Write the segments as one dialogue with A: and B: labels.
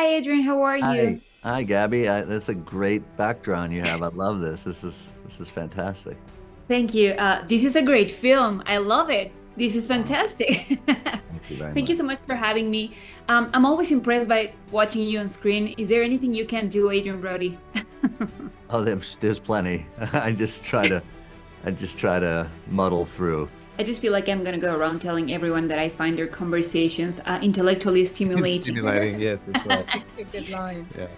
A: Hi, Adrian. How are
B: Hi,
A: you?
B: hi, Gabby. That's a great background you have. I love this. This is fantastic.
A: Thank you. This is a great film. I love it. This is
B: Oh,
A: fantastic.
B: thank you very
A: Thank you
B: much.
A: so much for having me. I'm always impressed by watching you on screen. Is there anything you can do, Adrian Brody?
B: Oh, there's plenty. I just try to muddle through.
A: I just feel like I'm gonna go around telling everyone that I find their conversations intellectually
C: It's
A: stimulating.
C: stimulating. Yes, that's right.
D: A good line.
C: Yeah.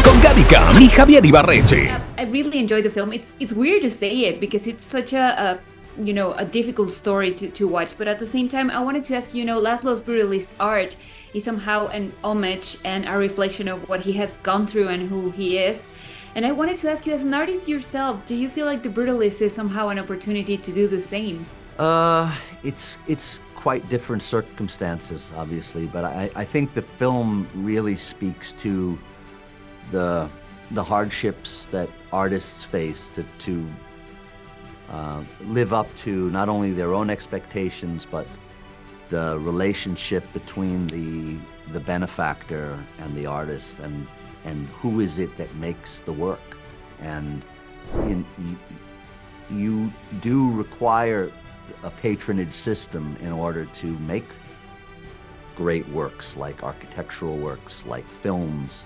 E: Con Gaby Cam y Javier Ibarreche.
A: I really enjoy the film. It's weird to say it because it's such a difficult story to watch. But at the same time, I wanted to ask Laszlo's brutalist art is somehow an homage and a reflection of what he has gone through and who he is. And I wanted to ask you, as an artist yourself, do you feel like the brutalist is somehow an opportunity to do the same?
B: It's quite different circumstances, obviously, but I think the film really speaks to the hardships that artists face to live up to not only their own expectations, but the relationship between the benefactor and the artist, and who is it that makes the work. And you do require a patronage system in order to make great works, like architectural works, like films,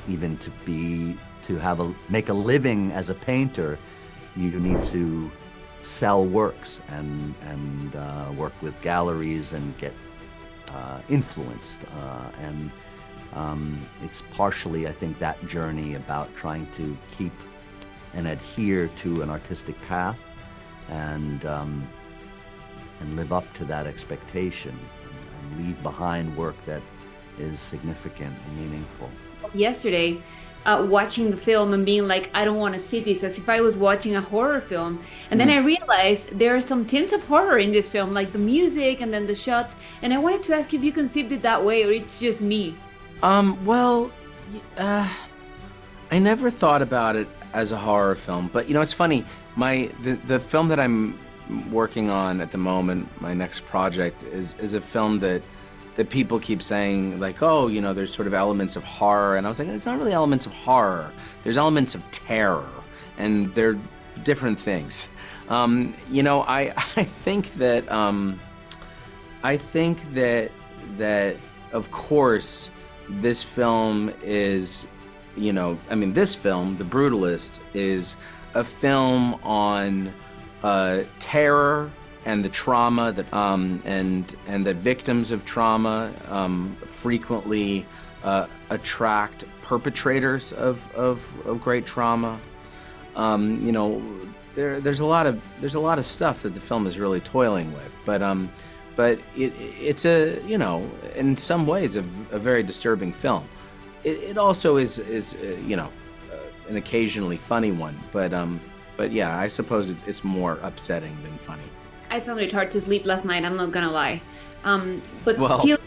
B: even make a living as a painter. You need to sell works and work with galleries and get influenced. And it's partially, I think, that journey about trying to keep and adhere to an artistic path and live up to that expectation and leave behind work that is significant and meaningful.
A: Yesterday, watching the film and being like, I don't want to see this, as if I was watching a horror film. And then I realized there are some tints of horror in this film, like the music and then the shots. And I wanted to ask you if you conceived it that way or it's just me.
D: Well, I never thought about it as a horror film, but it's funny. The film that I'm working on at the moment, my next project, is a film that people keep saying, like, oh, there's sort of elements of horror, and I was like, it's not really elements of horror. There's elements of terror, and they're different things. I think that of course this film is, this film, The Brutalist, is a film on terror and the trauma that and the victims of trauma frequently attract perpetrators of great trauma. There's a lot of stuff that the film is really toiling with, but it's in some ways a very disturbing film. It also is an occasionally funny one, but yeah, I suppose it's more upsetting than funny.
A: I found it hard to sleep last night, I'm not gonna lie. But
D: Well,
A: still,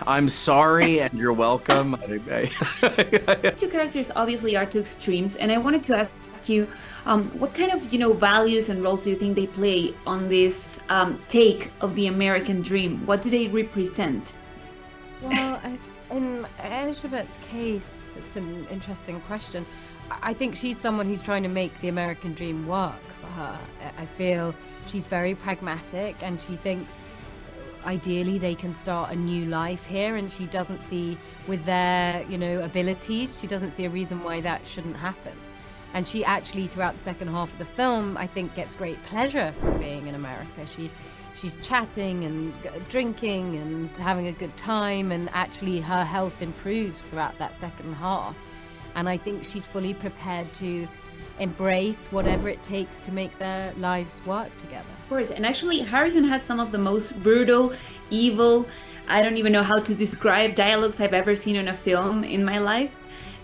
D: I'm sorry, and you're welcome.
A: these two characters obviously are two extremes, and I wanted to ask you, what kind of values and roles do you think they play on this take of the American dream? What do they represent?
F: Well, in Elizabeth's case, it's an interesting question. I think she's someone who's trying to make the American dream work for her. I feel she's very pragmatic, and she thinks ideally they can start a new life here, and she doesn't see, with their abilities, she doesn't see a reason why that shouldn't happen. And she actually, throughout the second half of the film, I think gets great pleasure from being in America. She's chatting and drinking and having a good time, and actually her health improves throughout that second half. And I think she's fully prepared to embrace whatever it takes to make their lives work together.
A: Of course, and actually Harrison has some of the most brutal, evil, I don't even know how to describe dialogues I've ever seen in a film in my life.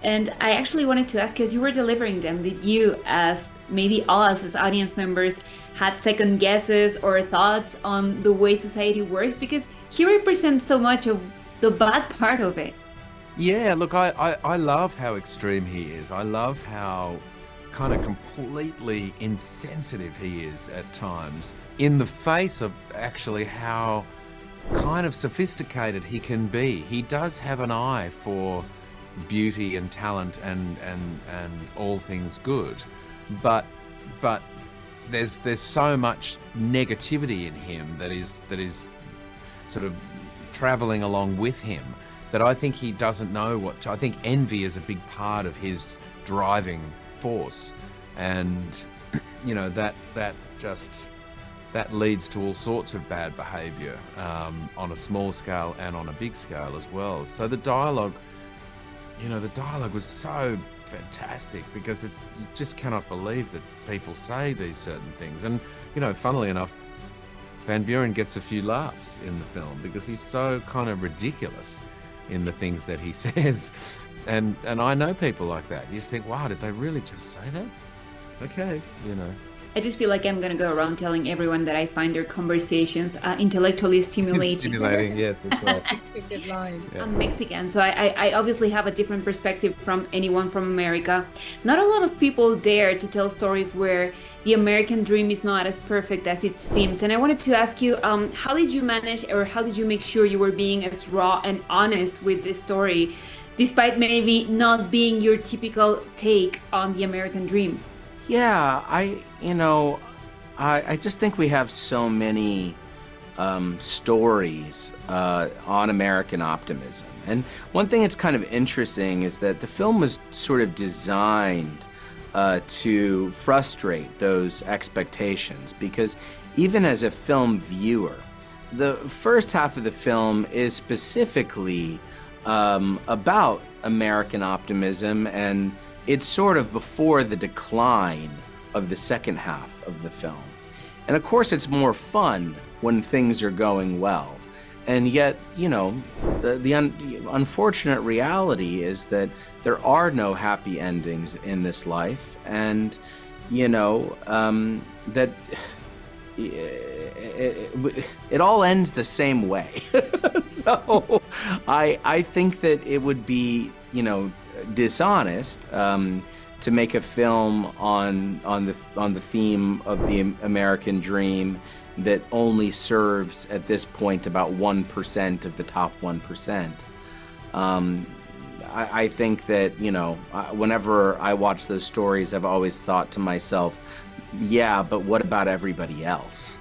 A: And I actually wanted to ask you, as you were delivering them, did you, as maybe us as audience members, had second guesses or thoughts on the way society works? Because he represents so much of the bad part of it.
C: Yeah, look, I love how extreme he is. I love how kind of completely insensitive he is at times in the face of actually how kind of sophisticated he can be. He does have an eye for beauty and talent and all things good, but there's so much negativity in him that is sort of traveling along with him, that I think he doesn't know what I think envy is a big part of his driving force, and you know that leads to all sorts of bad behavior on a small scale and on a big scale as well. So the dialogue was so fantastic, because you just cannot believe that people say these certain things. And, you know, funnily enough, Van Buren gets a few laughs in the film because he's so kind of ridiculous in the things that he says. And I know people like that. You just think, wow, did they really just say that? Okay, you know.
A: I just feel like I'm going to go around telling everyone that I find their conversations intellectually stimulating.
C: Stimulating, yes, that's right.
F: A good line.
C: Yeah.
A: I'm Mexican, so I obviously have a different perspective from anyone from America. Not a lot of people dare to tell stories where the American dream is not as perfect as it seems. And I wanted to ask you, how did you manage, or how did you make sure you were being as raw and honest with this story, despite maybe not being your typical take on the American dream?
D: Yeah, I just think we have so many stories on American optimism. And one thing that's kind of interesting is that the film was sort of designed to frustrate those expectations, because even as a film viewer, the first half of the film is specifically about American optimism, and it's sort of before the decline of the second half of the film. And of course, it's more fun when things are going well. And yet, you know, the unfortunate reality is that there are no happy endings in this life. And, you know, that it all ends the same way. So I think that it would be, you know, dishonest to make a film on the theme of the American dream that only serves at this point about 1% of the top 1%. I think that, you know, whenever I watch those stories, I've always thought to myself, yeah, but what about everybody else?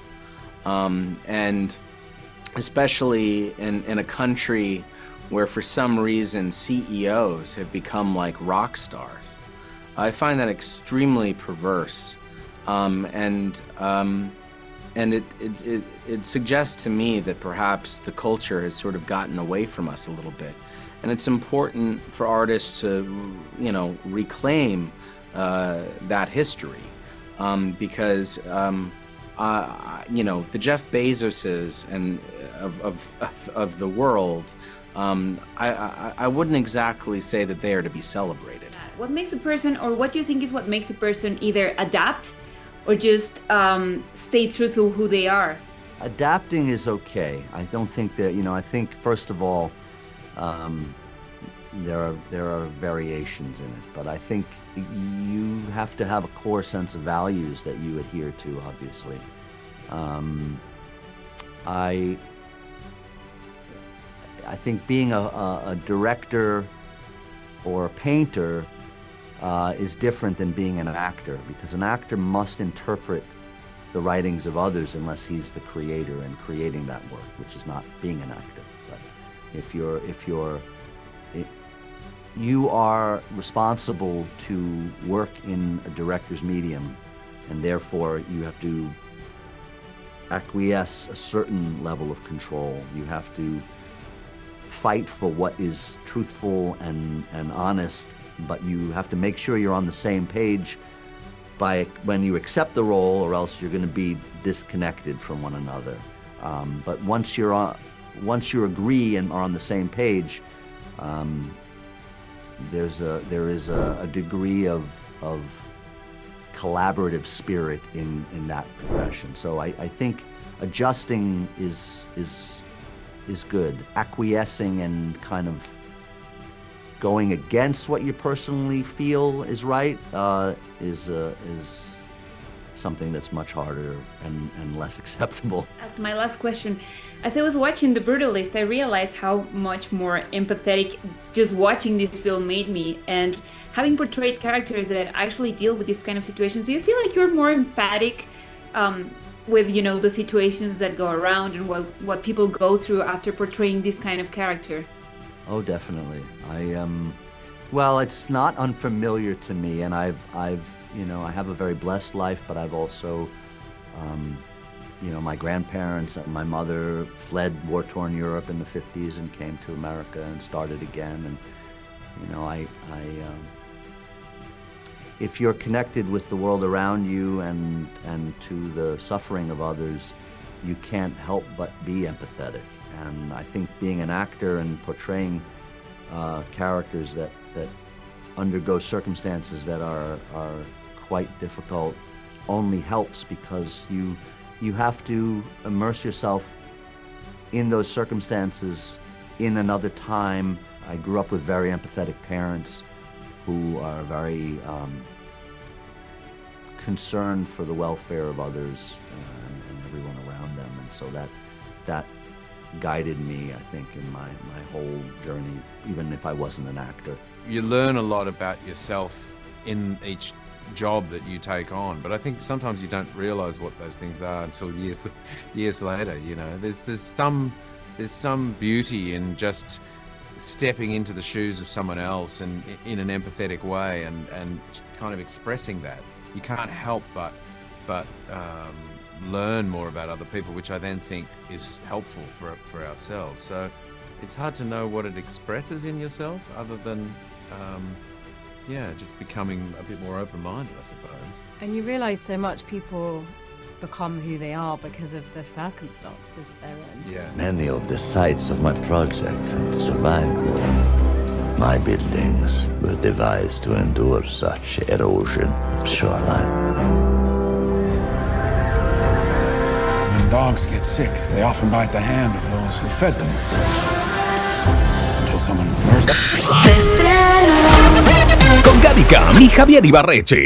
D: And especially in a country where for some reason CEOs have become like rock stars. I find that extremely perverse, and it suggests to me that perhaps the culture has sort of gotten away from us a little bit, and it's important for artists to, you know, reclaim that history, because you know, the Jeff Bezoses and of the world. I wouldn't exactly say that they are to be celebrated.
A: What makes a person, or what do you think is what makes a person either adapt or just stay true to who they are?
B: Adapting is okay. I don't think that, you know, I think first of all, there are variations in it, but I think you have to have a core sense of values that you adhere to, obviously. I think being a director or a painter is different than being an actor, because an actor must interpret the writings of others unless he's the creator and creating that work, which is not being an actor. But you are responsible to work in a director's medium, and therefore you have to acquiesce a certain level of control. You have to fight for what is truthful and honest, but you have to make sure you're on the same page when you accept the role, or else you're going to be disconnected from one another. But once you agree and are on the same page, there is a degree of collaborative spirit in that profession. So I think adjusting is good. Acquiescing and kind of going against what you personally feel is right is something that's much harder and less acceptable.
A: As my last question, as I was watching The Brutalist, I realized how much more empathetic just watching this film made me. And having portrayed characters that actually deal with these kind of situations, do you feel like you're more empathic with, you know, the situations that go around and what people go through after portraying this kind of character?
B: Oh, definitely. Well, it's not unfamiliar to me, and I've you know, I have a very blessed life, but I've also, you know, my grandparents and my mother fled war-torn Europe in the 50s and came to America and started again. And, you know, if you're connected with the world around you and to the suffering of others, you can't help but be empathetic. And I think being an actor and portraying characters that undergo circumstances that are quite difficult only helps, because you have to immerse yourself in those circumstances in another time. I grew up with very empathetic parents who are very concerned for the welfare of others and everyone around them, and so that guided me, I think, in my whole journey, even if I wasn't an actor.
C: You learn a lot about yourself in each job that you take on, but I think sometimes you don't realize what those things are until years later. You know, there's some beauty in just stepping into the shoes of someone else and in an empathetic way and kind of expressing that. You can't help but learn more about other people, which I then think is helpful for ourselves. So it's hard to know what it expresses in yourself other than just becoming a bit more open-minded, I suppose.
F: And you realize so much people become who they are because of the circumstances they're in.
C: Yeah.
G: Many of the sites of my projects had survived. My buildings were devised to endure such erosion of shoreline.
H: When dogs get sick, they often bite the hand of those who fed them. Until someone bursts.
E: Con Gaby Cam y Javier Ibarreche.